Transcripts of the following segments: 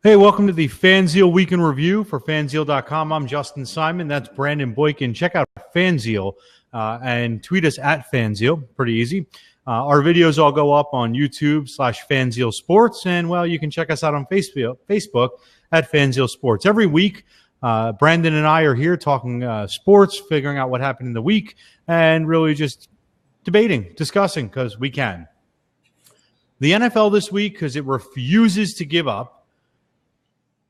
Hey, welcome to the Fanzeal Week in Review for Fanzeal.com. I'm Justin Simon. That's Brandon Boykin. Check out Fanzeal and tweet us at Fanzeal. Pretty easy. Our videos all go up on YouTube/Fanzeal Sports. And, well, you can check us out on Facebook at Fanzeal Sports. Every week, Brandon and I are here talking sports, figuring out what happened in the week, and really just debating, discussing, because we can. The NFL this week, because it refuses to give up,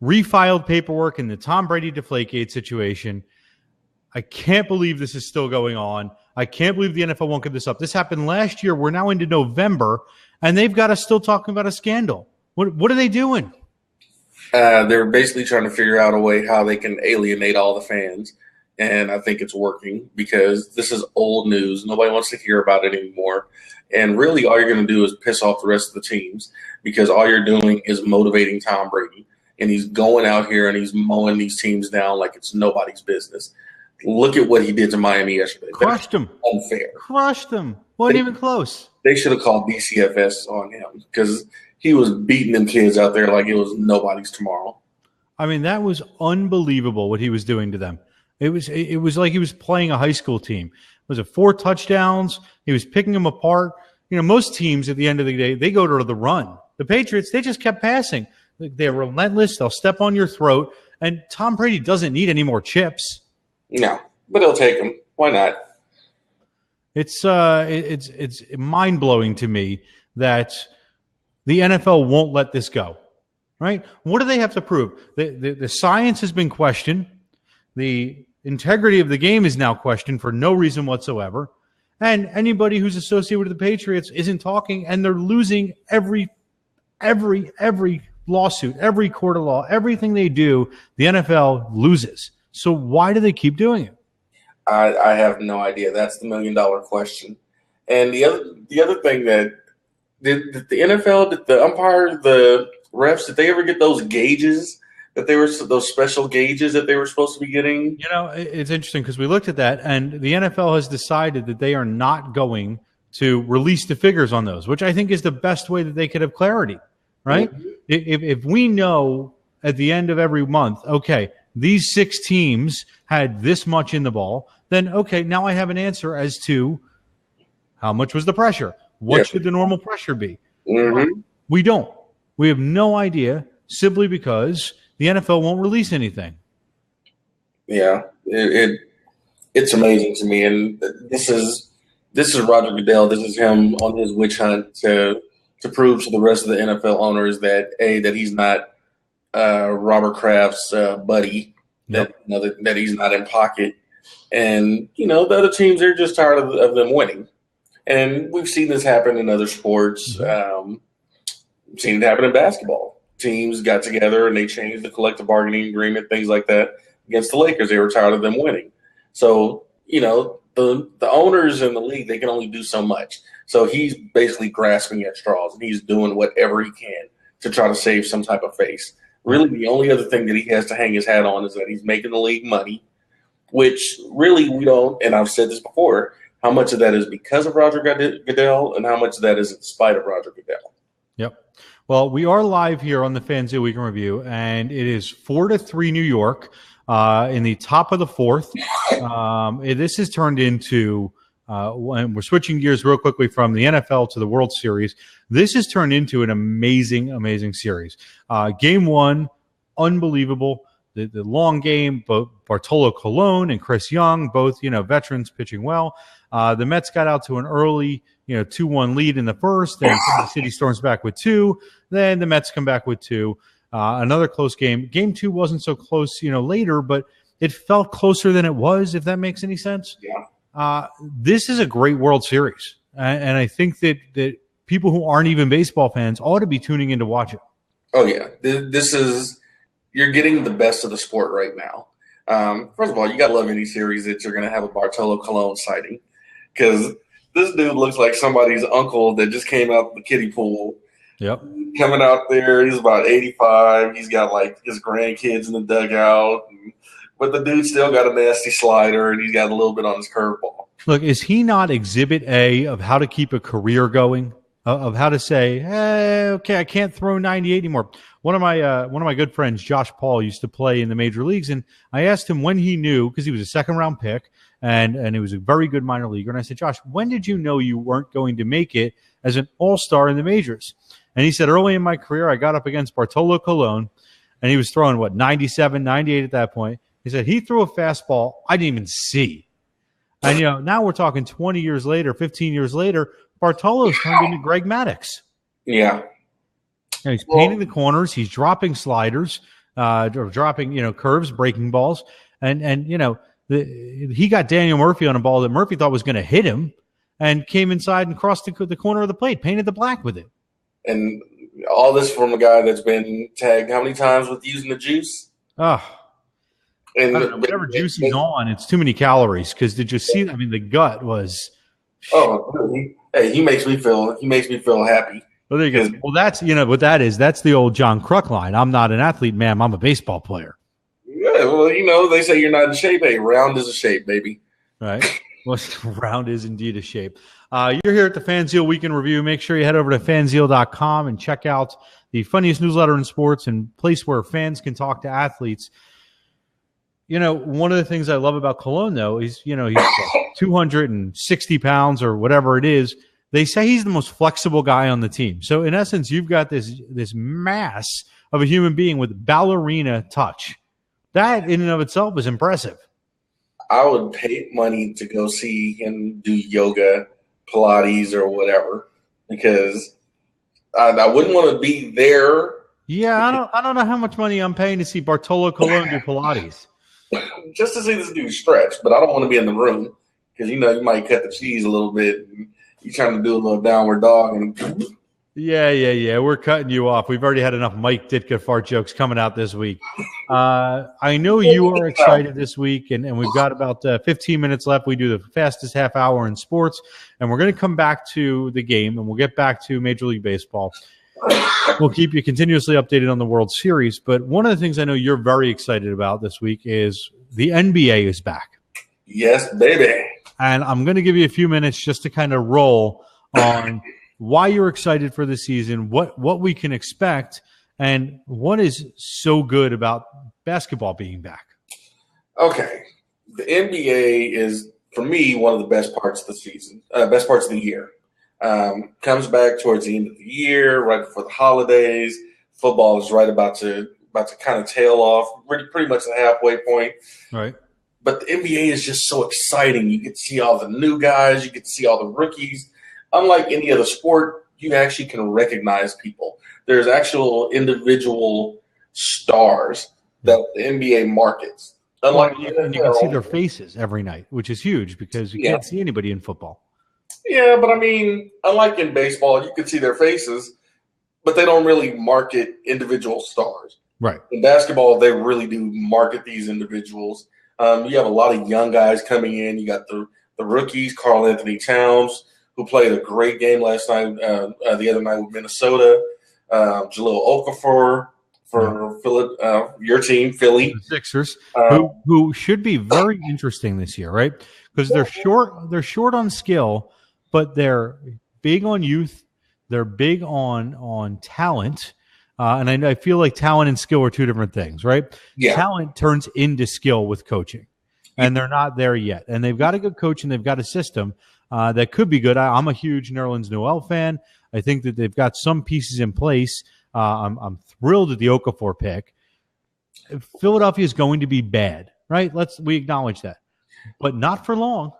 refiled paperwork in the Tom Brady Deflategate situation. I can't believe this is still going on. I can't believe the NFL won't give this up. This happened last year. We're now into November, and they've got us still talking about a scandal. What are they doing? They're basically trying to figure out a way how they can alienate all the fans, and I think it's working because this is old news. Nobody wants to hear about it anymore, and really all you're going to do is piss off the rest of the teams because all you're doing is motivating Tom Brady. And he's going out here and he's mowing these teams down like it's nobody's business. Look at what he did to Miami yesterday. Crushed them. Unfair. Crushed them. Wasn't even close. They should have called DCFS on him because he was beating them kids out there like it was nobody's tomorrow. I mean, that was unbelievable what he was doing to them. It was like he was playing a high school team. Was it 4 touchdowns? He was picking them apart. You know, most teams at the end of the day, they go to the run. The Patriots, they just kept passing. They're relentless. They'll step on your throat. And Tom Brady doesn't need any more chips. No, but he'll take them. Why not? It's mind-blowing to me that the NFL won't let this go, right? What do they have to prove? The science has been questioned. The integrity of the game is now questioned for no reason whatsoever. And anybody who's associated with the Patriots isn't talking, and they're losing every lawsuit, every court of law, everything they do, the NFL loses. So why do they keep doing it? I have no idea. That's the $1 million question. And the other thing that did the NFL, did the umpire, the refs, did they ever get those gauges that they were those special gauges that they were supposed to be getting? You know, it's interesting because we looked at that, and the NFL has decided that they are not going to release the figures on those, which I think is the best way that they could have clarity. Right? Mm-hmm. If we know at the end of every month, okay, these 6 teams had this much in the ball, then, okay, now I have an answer as to how much was the pressure. What should the normal pressure be? Mm-hmm. We don't. We have no idea simply because the NFL won't release anything. Yeah, it's amazing to me. And this is Roger Goodell. This is him on his witch hunt to prove to the rest of the NFL owners that he's not Robert Kraft's buddy, that he's not in pocket. And, you know, the other teams, they're just tired of them winning. And we've seen this happen in other sports. We've seen it happen in basketball. Teams got together and they changed the collective bargaining agreement, things like that, against the Lakers. They were tired of them winning. So, you know, the owners in the league, they can only do so much. So he's basically grasping at straws, and he's doing whatever he can to try to save some type of face. Really, the only other thing that he has to hang his hat on is that he's making the league money, which really we don't, and I've said this before, how much of that is because of Roger Goodell and how much of that is in spite of Roger Goodell. Yep. Well, we are live here on the Fanzeal Week in Review, and it is 4-3 New York in the top of the 4th. This has turned into and we're switching gears real quickly from the NFL to the World Series. This has turned into an amazing, amazing series. Game 1, unbelievable. The long game, both Bartolo Colon and Chris Young, both, you know, veterans pitching well. The Mets got out to an early, 2-1 lead in the first, and the City storms back with 2. Then the Mets come back with 2. Another close game. Game 2 wasn't so close, later, but it felt closer than it was, if that makes any sense. Yeah. This is a great World Series, and I think that people who aren't even baseball fans ought to be tuning in to watch it. Oh, yeah. You're getting the best of the sport right now. First of all, you got to love any series that you're going to have a Bartolo Colon sighting, because this dude looks like somebody's uncle that just came out the kiddie pool. Yep. Coming out there, he's about 85. He's got, like, his grandkids in the dugout. But the dude still got a nasty slider, and he's got a little bit on his curveball. Look, is he not Exhibit A of how to keep a career going? Of how to say, hey, okay, I can't throw 98 anymore. one of my good friends, Josh Paul, used to play in the major leagues, and I asked him when he knew, because he was a second-round pick, and he was a very good minor leaguer. And I said, Josh, when did you know you weren't going to make it as an all-star in the majors? And he said, early in my career, I got up against Bartolo Colon, and he was throwing, 97, 98 at that point. He said he threw a fastball I didn't even see. And, now we're talking 20 years later, 15 years later, Bartolo's turned into Greg Maddux. Yeah. He's painting the corners. He's dropping sliders, or dropping, curves, breaking balls. And he got Daniel Murphy on a ball that Murphy thought was going to hit him and came inside and crossed the corner of the plate, painted the black with it. And all this from a guy that's been tagged how many times with using the juice? Oh. And whatever juice he's on, it's too many calories. Because did you see? I mean, the gut was. Oh, he makes me feel happy. Well, there you go. Well, that's what that is. That's the old John Kruk line. I'm not an athlete, ma'am. I'm a baseball player. Yeah, well, they say you're not in shape. Hey, round is a shape, baby. Right. Well, round is indeed a shape. You're here at the Fanzeal Weekend Review. Make sure you head over to fanzeal.com and check out the funniest newsletter in sports and place where fans can talk to athletes. One of the things I love about Colon, though, is, he's 260 pounds or whatever it is. They say he's the most flexible guy on the team. So, in essence, you've got this mass of a human being with ballerina touch. That, in and of itself, is impressive. I would pay money to go see him do yoga, Pilates, or whatever, because I wouldn't want to be there. Yeah, I don't know how much money I'm paying to see Bartolo Colon do Pilates. Just to see this dude stretch, but I don't want to be in the room because you might cut the cheese a little bit. And you're trying to do a little downward dog, and yeah. We're cutting you off. We've already had enough Mike Ditka fart jokes coming out this week. I know you are excited this week, and we've got about 15 minutes left. We do the fastest half hour in sports, and we're going to come back to the game, and we'll get back to Major League Baseball. We'll keep you continuously updated on the World Series, but one of the things I know you're very excited about this week is the NBA is back. Yes, baby. And I'm going to give you a few minutes just to kind of roll on why you're excited for the season, what we can expect, and what is so good about basketball being back. Okay. The NBA is, for me, one of the best parts of the season, best parts of the year. Comes back towards the end of the year, right before the holidays. Football is right about to kind of tail off, pretty much the halfway point. Right. But the NBA is just so exciting. You get to see all the new guys. You get to see all the rookies. Unlike any other sport, you actually can recognize people. There's actual individual stars that the NBA markets. Unlike you can see their faces every night, which is huge because you can't see anybody in football. Yeah, but I mean, unlike in baseball, you can see their faces, but they don't really market individual stars. Right. In basketball, they really do market these individuals. You have a lot of young guys coming in. You got the rookies, Karl Anthony Towns, who played a great game last night, the other night with Minnesota. Jahlil Okafor for your team, Philly. The Sixers, who should be very interesting this year, right? Because they're short on skill, but they're big on youth. They're big on talent. And I feel like talent and skill are two different things, right? Yeah. Talent turns into skill with coaching, and they're not there yet. And they've got a good coach, and they've got a system that could be good. I'm a huge Nerlens Noel fan. I think that they've got some pieces in place. I'm thrilled at the Okafor pick. Philadelphia is going to be bad, right? We acknowledge that, but not for long.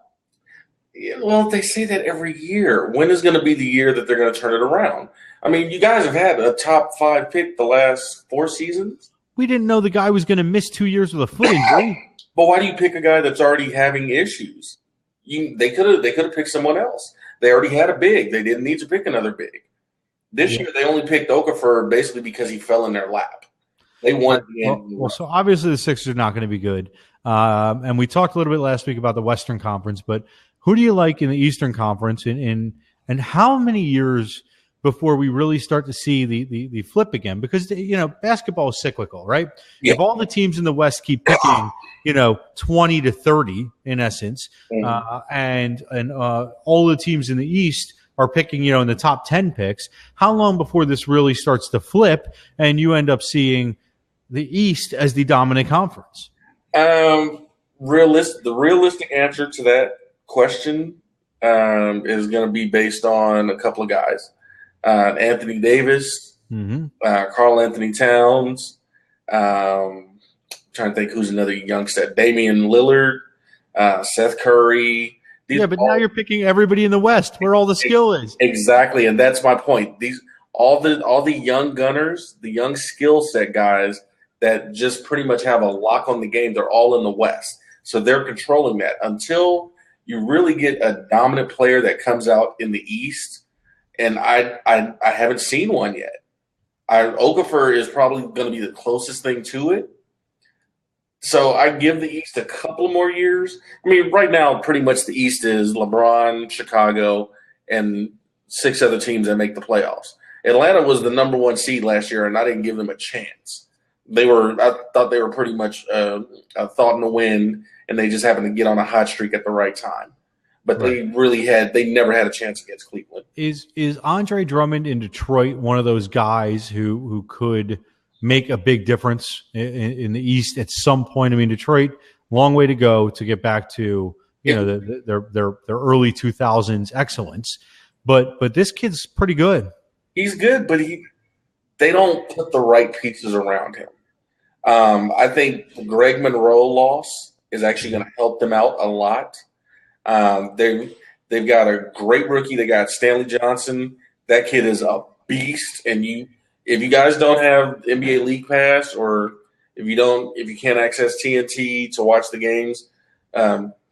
Yeah, well, they say that every year. When is going to be the year that they're going to turn it around? I mean, you guys have had a top 5 pick the last 4 seasons. We didn't know the guy was going to miss 2 years with a foot injury. But why do you pick a guy that's already having issues? They could have picked someone else. They already had a big. They didn't need to pick another big. This year, they only picked Okafor basically because he fell in their lap. They wanted the end. Well, so obviously the Sixers are not going to be good. And we talked a little bit last week about the Western Conference, but who do you like in the Eastern Conference? And how many years before we really start to see the flip again? Because, basketball is cyclical, right? Yeah. If all the teams in the West keep picking, 20 to 30 in essence, and all the teams in the East are picking, in the top 10 picks. How long before this really starts to flip and you end up seeing the East as the dominant conference? The realistic answer to that question is going to be based on a couple of guys. Anthony Davis, Karl Anthony Towns, trying to think who's another youngster. Damian Lillard, Seth Curry. But now you're picking everybody in the West where all the skill is. Exactly, and that's my point. All the young gunners, the young skill set guys that just pretty much have a lock on the game, they're all in the West. So they're controlling that. Until you really get a dominant player that comes out in the East, and I haven't seen one yet. Okafor is probably going to be the closest thing to it. So I give the East a couple more years. I mean, right now, pretty much the East is LeBron, Chicago, and 6 other teams that make the playoffs. Atlanta was the number 1 seed last year, and I didn't give them a chance. I thought they were pretty much a thought in the wind, and they just happened to get on a hot streak at the right time. But they never had a chance against Cleveland. Is Andre Drummond in Detroit one of those guys who could make a big difference in the East at some point? I mean, Detroit, long way to go to get back to their early 2000s excellence. But this kid's pretty good. He's good, but they don't put the right pieces around him. I think the Greg Monroe loss is actually going to help them out a lot. They've got a great rookie. They got Stanley Johnson. That kid is a beast. And if you guys don't have NBA League Pass, or if you can't access TNT to watch the games,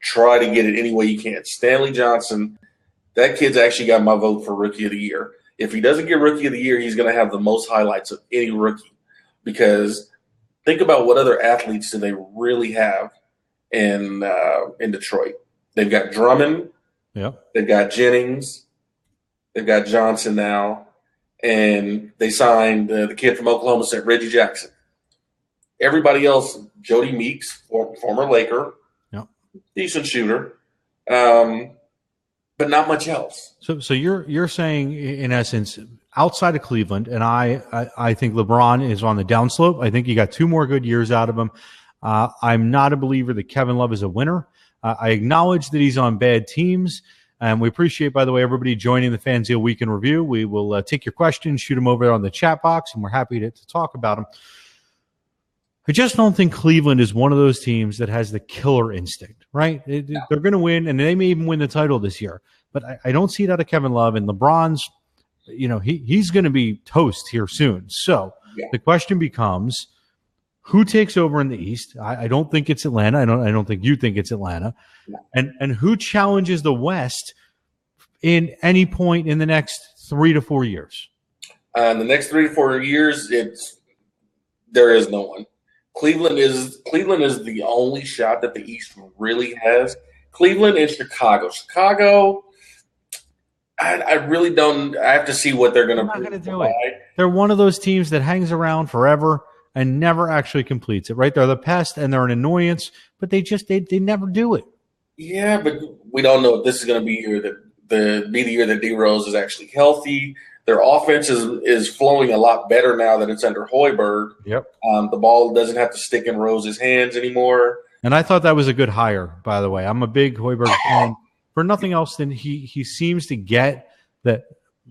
try to get it any way you can. Stanley Johnson, that kid's actually got my vote for Rookie of the Year. If he doesn't get Rookie of the Year, he's going to have the most highlights of any rookie. Because think about what other athletes do they really have in Detroit. They've got Drummond. Yep. They've got Jennings. They've got Johnson now. And they signed the kid from Oklahoma State, Reggie Jackson. Everybody else, Jody Meeks, former Laker, decent shooter, but not much else. So you're saying, in essence, outside of Cleveland, and I think LeBron is on the downslope. I think you got 2 more good years out of him. I'm not a believer that Kevin Love is a winner. I acknowledge that he's on bad teams. And we appreciate, by the way, everybody joining the Fanzeal Weekend Review. We will take your questions, shoot them over on the chat box, and we're happy to talk about them. I just don't think Cleveland is one of those teams that has the killer instinct, right? They're going to win, and they may even win the title this year. But I don't see it out of Kevin Love. And LeBron's, he's going to be toast here soon. So the question becomes, who takes over in the East? I don't think it's Atlanta. I don't think you think it's Atlanta. And who challenges the West in any point in the next 3 to 4 years? In the next 3 to 4 years, there is no one. Cleveland is the only shot that the East really has. Cleveland and Chicago. Chicago, I really don't. I have to see what they're going to do. They're one of those teams that hangs around forever and never actually completes it. Right? They're the pest and they're an annoyance, but they never do it. Yeah, but we don't know if this is going to be the year that D Rose is actually healthy. Their offense is flowing a lot better now that it's under Hoiberg. Yep. The ball doesn't have to stick in Rose's hands anymore. And I thought that was a good hire, by the way. I'm a big Hoiberg fan. For nothing else than he seems to get that,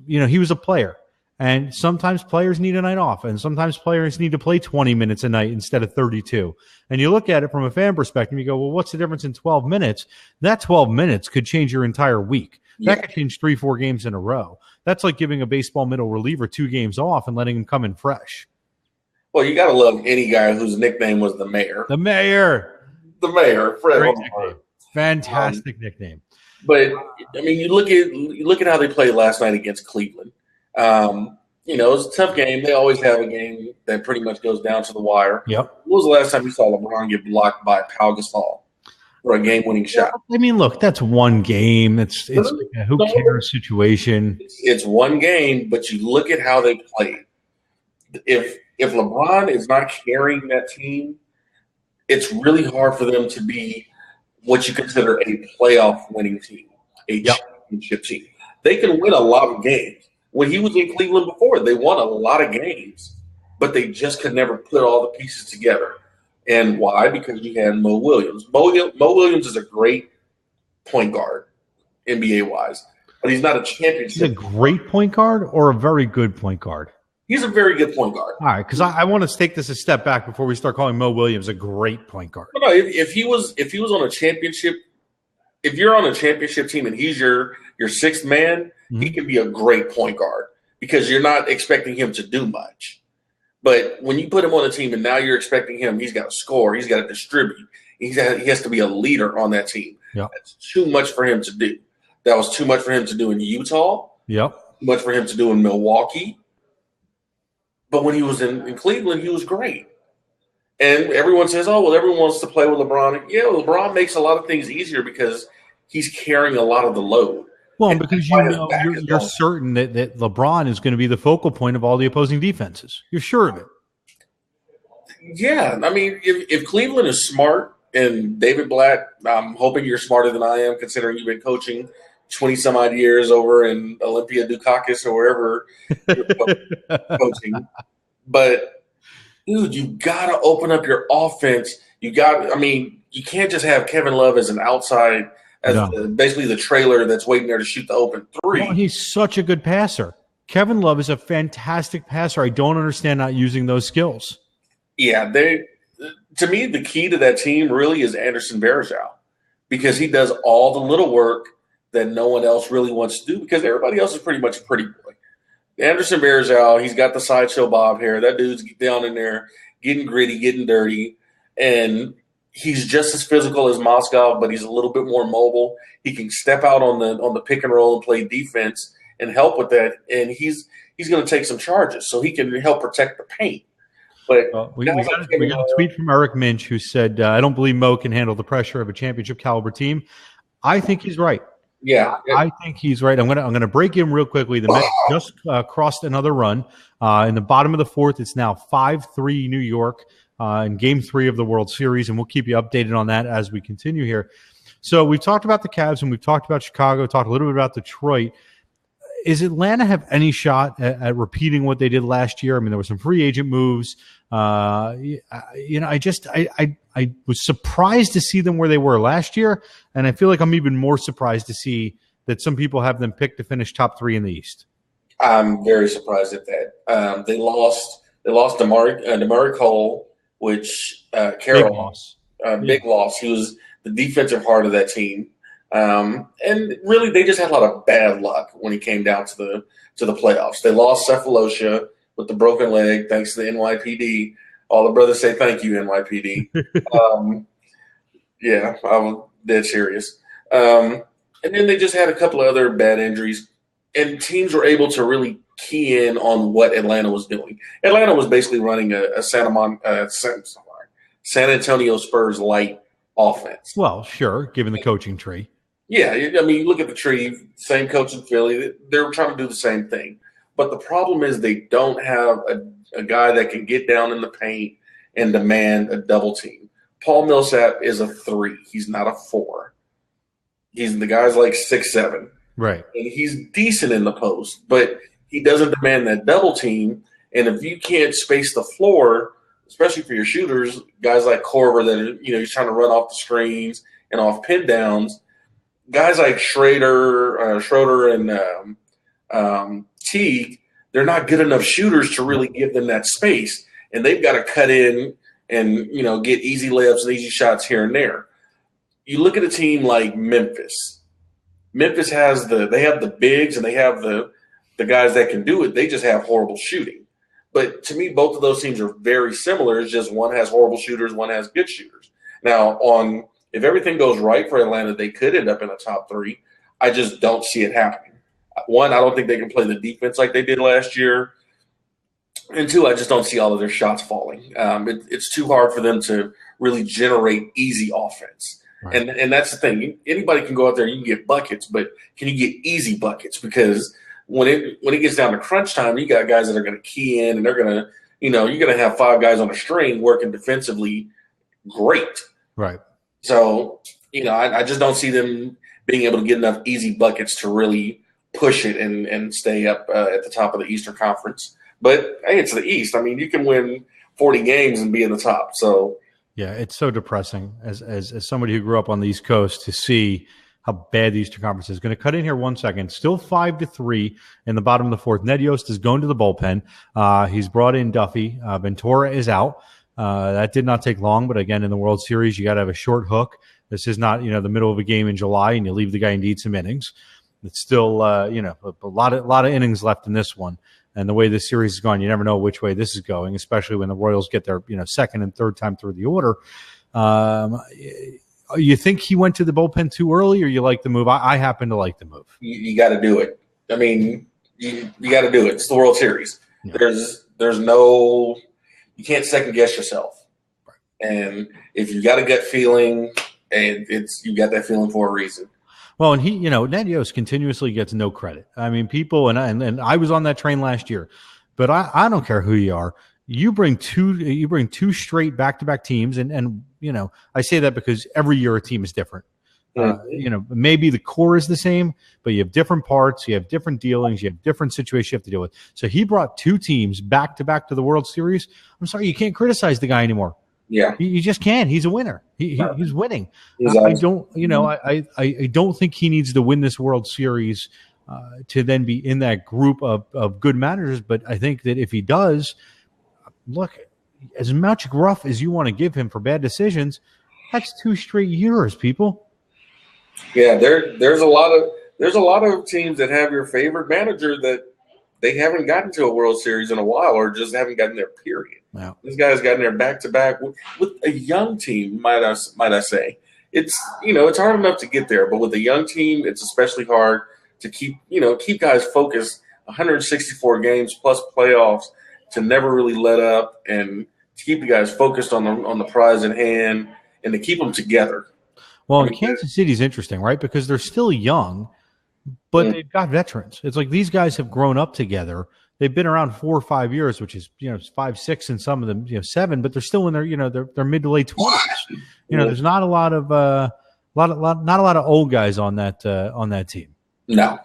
he was a player. And sometimes players need a night off, and sometimes players need to play 20 minutes a night instead of 32. And you look at it from a fan perspective, you go, well, what's the difference in 12 minutes? That 12 minutes could change your entire week. That could change 3-4 games in a row. That's like giving a baseball middle reliever 2 games off and letting him come in fresh. Well, you got to love any guy whose nickname was the Mayor. The Mayor. The Mayor. Fred. Fantastic nickname. But I mean, you look at how they played last night against Cleveland. It was a tough game. They always have a game that pretty much goes down to the wire. Yep. When was the last time you saw LeBron get blocked by Pau Gasol for a game-winning shot? I mean, look, that's one game. It's a who cares situation. It's one game, but you look at how they played. If LeBron is not carrying that team, it's really hard for them to be what you consider a playoff winning team, a championship team. They can win a lot of games. When he was in Cleveland before, they won a lot of games, but they just could never put all the pieces together. And why? Because you had Mo Williams. Mo Williams is a great point guard, NBA-wise, but he's not a championship. He's a great point guard or a very good point guard? He's a very good point guard. All right, because I want to take this a step back before we start calling Mo Williams a great point guard. No, if he was on a championship, if you're on a championship team and he's your sixth man, he can be a great point guard because you're not expecting him to do much. But when you put him on a team and now you're expecting him, he's got to score, he's got to distribute, he has to be a leader on that team. Yep. That's too much for him to do. That was too much for him to do in Utah. Yep. Too much for him to do in Milwaukee. But when he was in Cleveland, he was great. And everyone says, oh, well, everyone wants to play with LeBron. Yeah, LeBron makes a lot of things easier because he's carrying a lot of the load. Well, because you're certain that LeBron is going to be the focal point of all the opposing defenses. You're sure of it. Yeah. I mean, if Cleveland is smart, and David Blatt, I'm hoping you're smarter than I am, considering you've been coaching 20-some-odd years over in Olympia, Dukakis, or wherever you're coaching. But, dude, you got to open up your offense. You can't just have Kevin Love as an outside – basically the trailer that's waiting there to shoot the open three. Well, he's such a good passer. Kevin Love is a fantastic passer. I don't understand not using those skills. Yeah, to me, the key to that team really is Anderson Varejao because he does all the little work that no one else really wants to do because everybody else is pretty much a pretty boy. Anderson Varejao, he's got the sideshow bob hair. That dude's down in there getting gritty, getting dirty, and he's just as physical as Moskov, but he's a little bit more mobile. He can step out on the pick and roll and play defense and help with that. And he's going to take some charges so he can help protect the paint. But we got a tweet from Eric Minch who said, "I don't believe Mo can handle the pressure of a championship caliber team." I think he's right. Yeah, I think he's right. I'm gonna break in real quickly. The Mets just crossed another run in the bottom of the fourth. It's now 5-3 New York. In Game 3 of the World Series, and we'll keep you updated on that as we continue here. So we've talked about the Cavs, and we've talked about Chicago, talked a little bit about Detroit. Is Atlanta have any shot at repeating what they did last year? I mean, there were some free agent moves. I was surprised to see them where they were last year, and I feel like I'm even more surprised to see that some people have them picked to finish top 3 in the East. I'm very surprised at that. They lost DeMarre Cole, which Carroll, big loss. He was the defensive heart of that team, and really they just had a lot of bad luck when he came down to the playoffs. They lost Cephalosha with the broken leg, thanks to the NYPD. All the brothers say thank you, NYPD. Yeah, I'm dead serious. And then they just had a couple of other bad injuries, and teams were able to really key in on what Atlanta was doing. Atlanta was basically running a San Antonio Spurs light offense. Well, sure, given the coaching tree. Yeah, I mean, you look at the tree, same coach in Philly. They're trying to do the same thing. But the problem is they don't have a guy that can get down in the paint and demand a double team. Paul Millsap is a 3. He's not a 4. The guy's like 6'7". Right. And he's decent in the post, but he doesn't demand that double team. And if you can't space the floor, especially for your shooters, guys like Korver that are, he's trying to run off the screens and off pin downs, guys like Schroeder and Teague, they're not good enough shooters to really give them that space. And they've got to cut in and, get easy layups and easy shots here and there. You look at a team like Memphis. Memphis have the bigs and they have the guys that can do it. They just have horrible shooting. But to me, both of those teams are very similar. It's just one has horrible shooters, one has good shooters. Now, if everything goes right for Atlanta, they could end up in the top 3. I just don't see it happening. One, I don't think they can play the defense like they did last year. And 2, I just don't see all of their shots falling. It's too hard for them to really generate easy offense. Right. And that's the thing. Anybody can go out there and you can get buckets, but can you get easy buckets? Because when it gets down to crunch time, you got guys that are going to key in and they're going to, you're going to have 5 guys on a string working defensively great. Right. So, I just don't see them being able to get enough easy buckets to really push it and stay up at the top of the Eastern Conference. But hey, it's the East. I mean, you can win 40 games and be in the top. So yeah, it's so depressing as somebody who grew up on the East Coast to see how bad the Eastern Conference is. Going to cut in here 1 second. Still 5-3 in the bottom of the fourth. Ned Yost is going to the bullpen. He's brought in Duffy. Ventura is out. That did not take long, but again, in the World Series, you got to have a short hook. This is not, the middle of a game in July, and you leave the guy and need some innings. It's still, a lot of innings left in this one. And the way this series is going, you never know which way this is going, especially when the Royals get their, second and third time through the order. You think he went to the bullpen too early, or you like the move? I happen to like the move. You got to do it. I mean, you got to do it. It's the World Series. Yeah. There's no – you can't second-guess yourself. Right. And if you got a gut feeling, and you got that feeling for a reason. Well, and he, Ned Yost continuously gets no credit. I mean, people, and I was on that train last year, but I don't care who you are. You bring two straight back-to-back teams, and I say that because every year a team is different. Maybe the core is the same, but you have different parts, you have different dealings, you have different situations you have to deal with. So he brought two teams back-to-back to the World Series. I'm sorry, you can't criticize the guy anymore. Yeah, you just can't. He's a winner. He's winning. I don't, I don't think he needs to win this World Series to then be in that group of good managers. But I think that if he does, look, as much gruff as you want to give him for bad decisions, that's 2 straight years, people. Yeah, there's a lot of teams that have your favorite manager that they haven't gotten to a World Series in a while, or just haven't gotten there, period. Wow. This guy's gotten there back-to-back with a young team, might I say. It's hard enough to get there, but with a young team, it's especially hard to keep guys focused 164 games plus playoffs, to never really let up, and to keep the guys focused on the prize in hand, and to keep them together. Well, Kansas City's interesting, right? Because they're still young, but they've got veterans. It's like these guys have grown up together. They've been around 4 or 5 years, which is 5, 6, and some of them 7. But they're still in their mid to late 20s. There's not a lot of not a lot of old guys on that team. No. All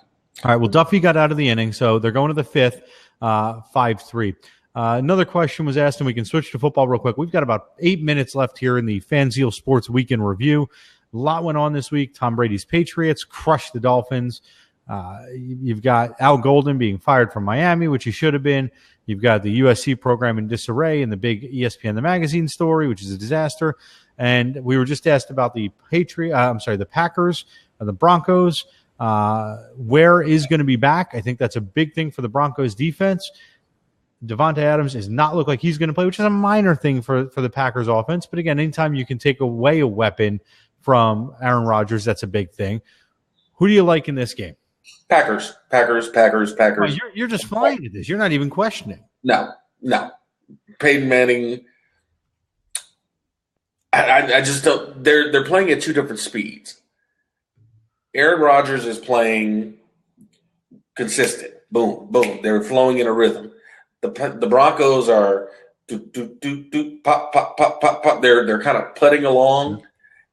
right. Well, Duffy got out of the inning, so they're going to the 5th, 5-3. Another question was asked, and we can switch to football real quick. We've got about 8 minutes left here in the Fanzeal Sports Weekend Review. A lot went on this week. Tom Brady's Patriots crushed the Dolphins. You've got Al Golden being fired from Miami, which he should have been. You've got the USC program in disarray and the big ESPN The Magazine story, which is a disaster. And we were just asked about the Packers and the Broncos. Where is going to be back? I think that's a big thing for the Broncos defense. Devontae Adams does not look like he's going to play, which is a minor thing for the Packers offense. But again, anytime you can take away a weapon from Aaron Rodgers, that's a big thing. Who do you like in this game? Packers. Oh, you're just flying at this. You're not even questioning. No. Peyton Manning. I just don't. They're playing at 2 different speeds. Aaron Rodgers is playing consistent. Boom, boom. They're flowing in a rhythm. The Broncos are do pop pop pop pop pop. They're kind of putting along.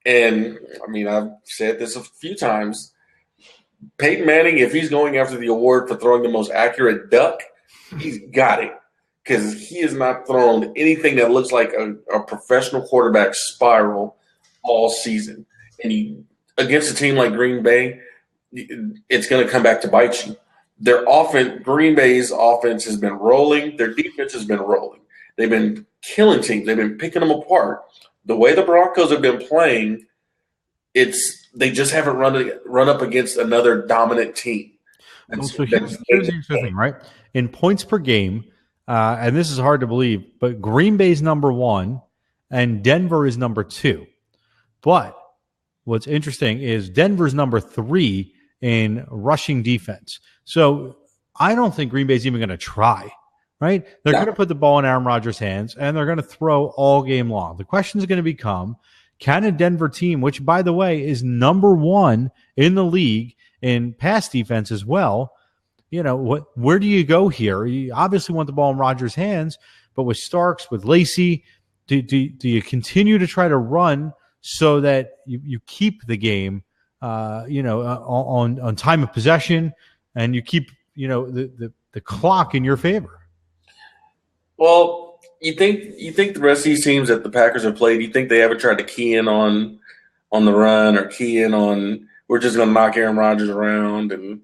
And, I mean, I've said this a few times. Peyton Manning, if he's going after the award for throwing the most accurate duck, he's got it. Because he has not thrown anything that looks like a professional quarterback spiral all season. And against a team like Green Bay, it's going to come back to bite you. Green Bay's offense has been rolling. Their defense has been rolling. They've been killing teams. They've been picking them apart. The way the Broncos have been playing, they just haven't run up against another dominant team. So here's the interesting thing, right? In points per game, and this is hard to believe, but Green Bay's number 1 and Denver is number 2. But what's interesting is Denver's number 3 in rushing defense. So I don't think Green Bay's even going to try. Right? They're going to put the ball in Aaron Rodgers' hands, and they're going to throw all game long. The question is going to become, can a Denver team, which, by the way, is number 1 in the league in pass defense as well, where do you go here? You obviously want the ball in Rodgers' hands, but with Starks, with Lacey, do you continue to try to run so that you keep the game, on time of possession? and you keep the clock in your favor. Well, you think the rest of these teams that the Packers have played, you think they ever tried to key in on the run or key in on we're just going to knock Aaron Rodgers around? And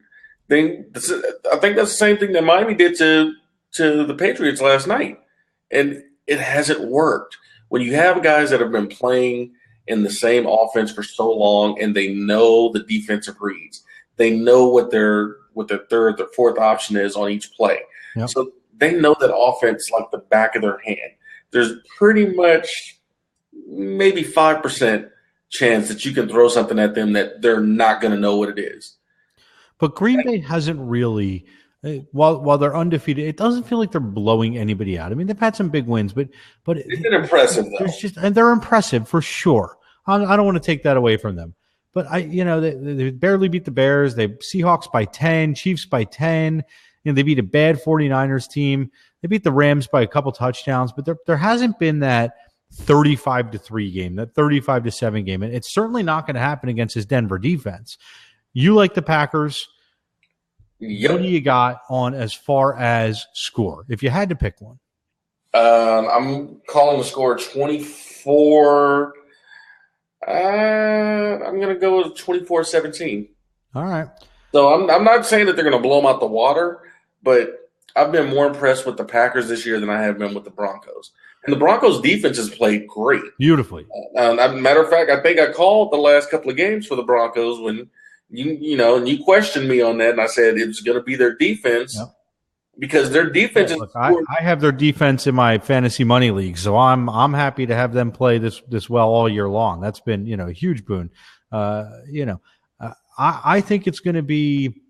I think that's the same thing that Miami did to the Patriots last night, and it hasn't worked. When you have guys that have been playing in the same offense for so long, and they know the defensive reads, they know what their third, their fourth option is on each play. Yep. So they know that offense like the back of their hand. There's pretty much maybe 5% chance that you can throw something at them that they're not going to know what it is. But Green Bay hasn't really, while they're undefeated, it doesn't feel like they're blowing anybody out. I mean, they've had some big wins, but it's been impressive though. And they're impressive for sure. I don't want to take that away from them. But they barely beat the Bears. They Seahawks by 10, Chiefs by 10. They beat a bad 49ers team. They beat the Rams by a couple touchdowns, but there hasn't been that 35-3 game, that 35-7 game. And it's certainly not going to happen against his Denver defense. You like the Packers. Yep. What do you got on as far as score, if you had to pick one? I'm calling the score 24. I'm going to go with 24-17. All right. So I'm not saying that they're going to blow them out the water, but I've been more impressed with the Packers this year than I have been with the Broncos. And the Broncos' defense has played great. Beautifully. Matter of fact, I think I called the last couple of games for the Broncos when you questioned me on that, and I said it's going to be their defense. Yep. Because their defense is. I have their defense in my fantasy money league, so I'm happy to have them play this well all year long. That's been a huge boon. I think it's going to be,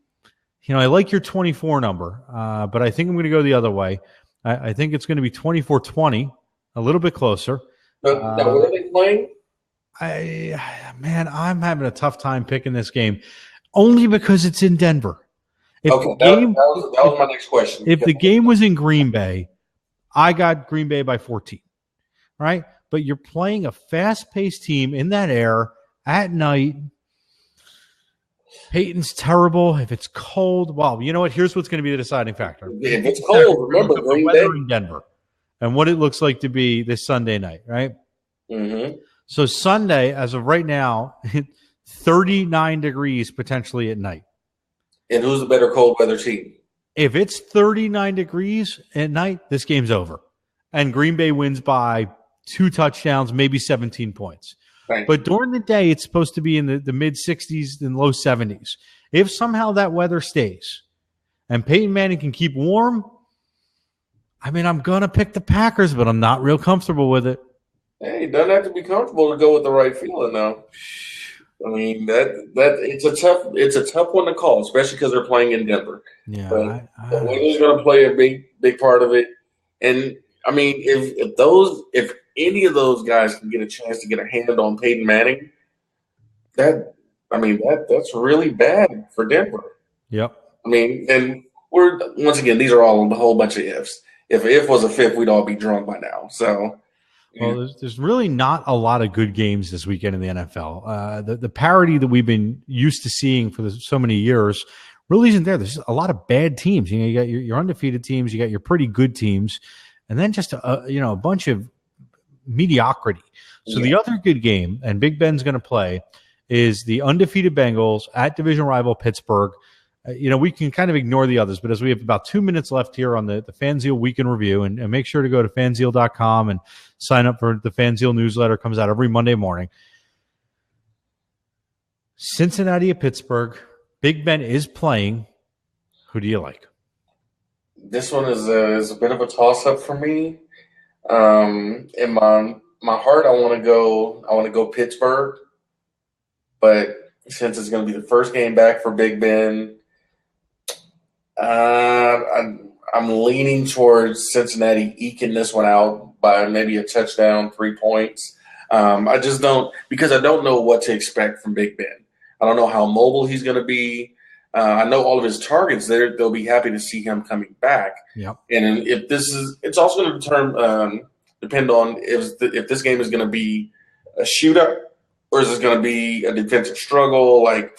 I like your 24 number, but I think I'm going to go the other way. I think it's going to be 24-20, a little bit closer. Now, what are they playing? I'm having a tough time picking this game, only because it's in Denver. That was my next question. If the game was in Green Bay, I got Green Bay by 14, right? But you're playing a fast-paced team in that air at night. Peyton's terrible. If it's cold, well, you know what? Here's what's going to be the deciding factor. If it's cold, remember the weather in Denver and what it looks like to be this Sunday night, right? Mm-hmm. So Sunday, as of right now, 39 degrees potentially at night. And who's the better cold weather team? If it's 39 degrees at night, this game's over. And Green Bay wins by 2 touchdowns, maybe 17 points. Right. But during the day, it's supposed to be in the mid-60s and low 70s. If somehow that weather stays and Peyton Manning can keep warm, I'm going to pick the Packers, but I'm not real comfortable with it. Hey, it doesn't have to be comfortable to go with the right feeling, though. I mean it's a tough one to call, especially because they're playing in Denver. Yeah, the weather's going to play a big part of it. And I mean, if any of those guys can get a chance to get a hand on Peyton Manning, that's really bad for Denver. Yep. I mean, and once again, these are all a whole bunch of ifs. If was a fifth, we'd all be drunk by now. So. Well, there's really not a lot of good games this weekend in the NFL. The parity that we've been used to seeing for so many years really isn't there. There's a lot of bad teams. You got your undefeated teams, you got your pretty good teams, and then just a bunch of mediocrity. So The other good game, and Big Ben's going to play, is the undefeated Bengals at division rival Pittsburgh. We can kind of ignore the others, but as we have about 2 minutes left here on the Fanzeal Weekend Review, and make sure to go to fanzeal.com and sign up for the Fanzeal newsletter. It comes out every Monday morning. Cincinnati at Pittsburgh. Big Ben is playing. Who do you like? This one is a bit of a toss-up for me. In my heart, I want to go Pittsburgh, but since it's going to be the first game back for Big Ben, I'm leaning towards Cincinnati eking this one out by maybe a touchdown, 3 points. I just don't, because I don't know what to expect from Big Ben. I don't know how mobile he's going to be. I know all of his targets there. They'll be happy to see him coming back. Yep. And it's also going to depend on if this game is going to be a shootout or is it going to be a defensive struggle. Like,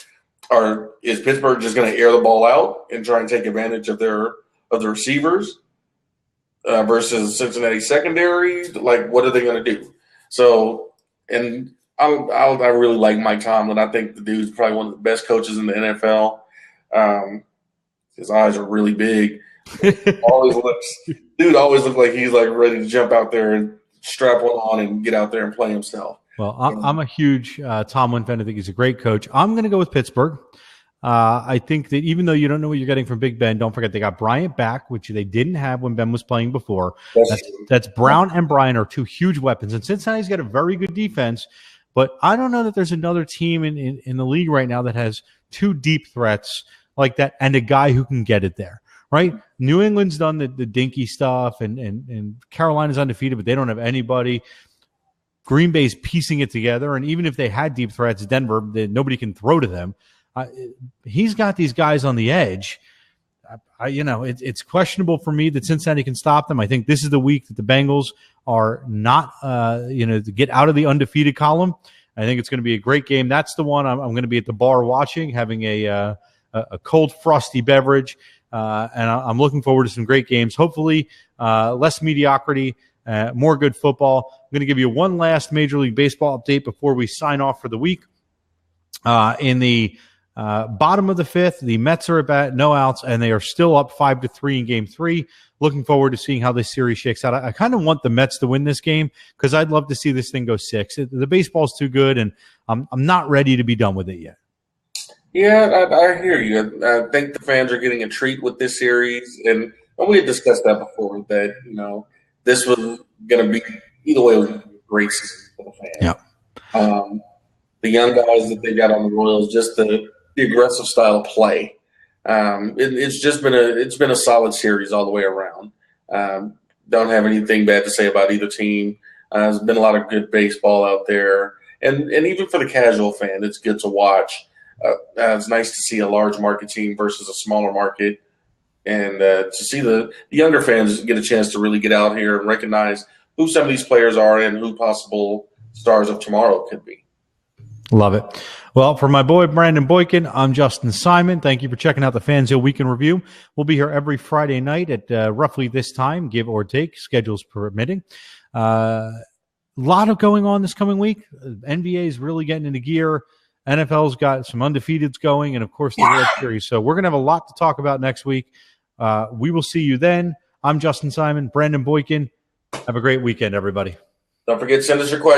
is Pittsburgh just going to air the ball out and try and take advantage of the receivers versus Cincinnati secondary? Like, what are they going to do? So, and I really like Mike Tomlin. I think the dude's probably one of the best coaches in the NFL. His eyes are really big. always looks like he's like ready to jump out there and strap one on and get out there and play himself. Well, I'm a huge Tomlin fan. I think he's a great coach. I'm going to go with Pittsburgh. I think that even though you don't know what you're getting from Big Ben, don't forget they got Bryant back, which they didn't have when Ben was playing before. That's Brown and Bryant are two huge weapons. And Cincinnati's got a very good defense, but I don't know that there's another team in the league right now that has two deep threats like that and a guy who can get it there, right? New England's done the dinky stuff, and Carolina's undefeated, but they don't have anybody. Green Bay's piecing it together, and even if they had deep threats, Denver, nobody can throw to them. He's got these guys on the edge. It's questionable for me that Cincinnati can stop them. I think this is the week that the Bengals are not, to get out of the undefeated column. I think it's going to be a great game. That's the one I'm going to be at the bar watching, having a cold, frosty beverage, and I'm looking forward to some great games. Hopefully, less mediocrity. More good football. I'm going to give you one last Major League Baseball update before we sign off for the week. In the bottom of the fifth, the Mets are at bat, no outs, and they are still up 5-3 in Game 3. Looking forward to seeing how this series shakes out. I kind of want the Mets to win this game because I'd love to see this thing go 6. The baseball's too good, and I'm not ready to be done with it yet. Yeah, I hear you. I think the fans are getting a treat with this series, and we had discussed that before, that, this was going to be, either way, it was going to be a great season for the fans. Yeah. The young guys that they got on the Royals, just the aggressive style of play. It's been a solid series all the way around. Don't have anything bad to say about either team. There's been a lot of good baseball out there, and even for the casual fan, it's good to watch. It's nice to see a large market team versus a smaller market. And to see the younger fans get a chance to really get out here and recognize who some of these players are and who possible stars of tomorrow could be. Love it. Well, for my boy Brandon Boykin, I'm Justin Simon. Thank you for checking out the Fanzeal Weekend Review. We'll be here every Friday night at roughly this time, give or take, schedules permitting. A lot of going on this coming week. NBA is really getting into gear. NFL's got some undefeateds going, and, of course, the World Series. So we're going to have a lot to talk about next week. We will see you then. I'm Justin Simon, Brandon Boykin. Have a great weekend, everybody. Don't forget to send us your questions.